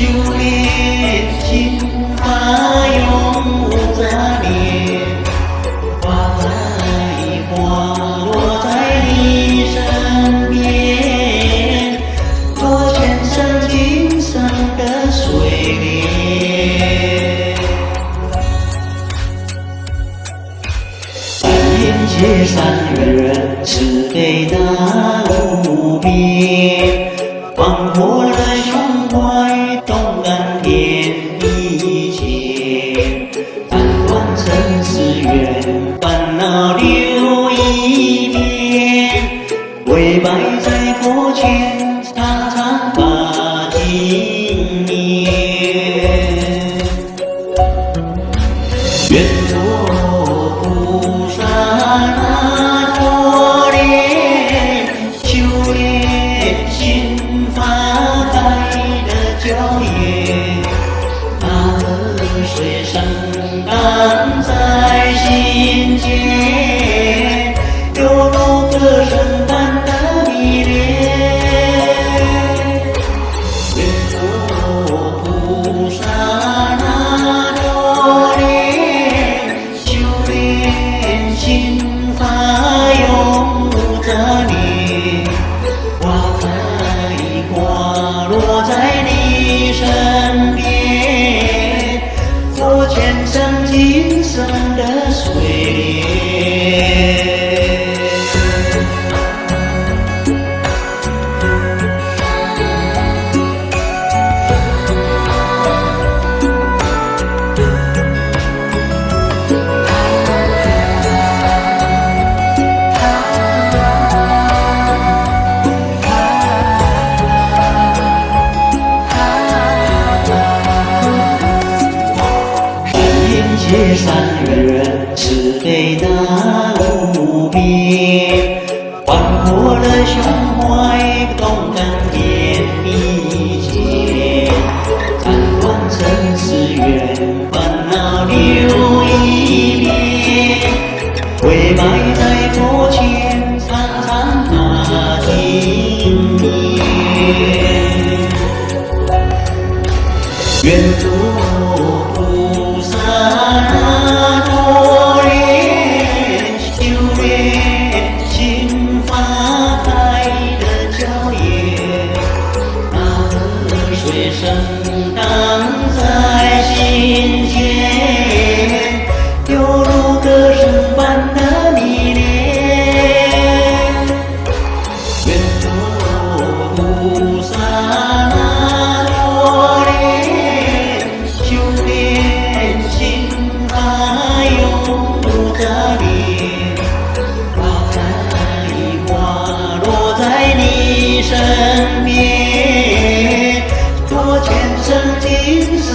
修炼心法永无杂念，花开花落在你身边，多前生今生的水莲。感谢善人慈悲大无边，广阔的胸怀动感天地间，斩断尘世缘，烦恼留一边，跪拜在佛前，常常把经念。愿佛菩萨那多莲，修炼心法开的教业，大河水生长在心间，犹如歌声般的迷恋。愿佛菩萨那多莲，修炼心法永无杂念，花开花落在你身边，佛前生今生的水莲。感谢善人慈悲大无边，广阔的胸怀动感天地间，斩断尘世缘，烦恼留一边，跪拜在佛前，常常把经念。愿佛菩萨那多莲，修炼心法开的教业，那河水生长在心间，犹如歌声般的迷恋。愿佛菩萨那多莲，修炼心法永无杂念，花开花落在你身边，多前生今生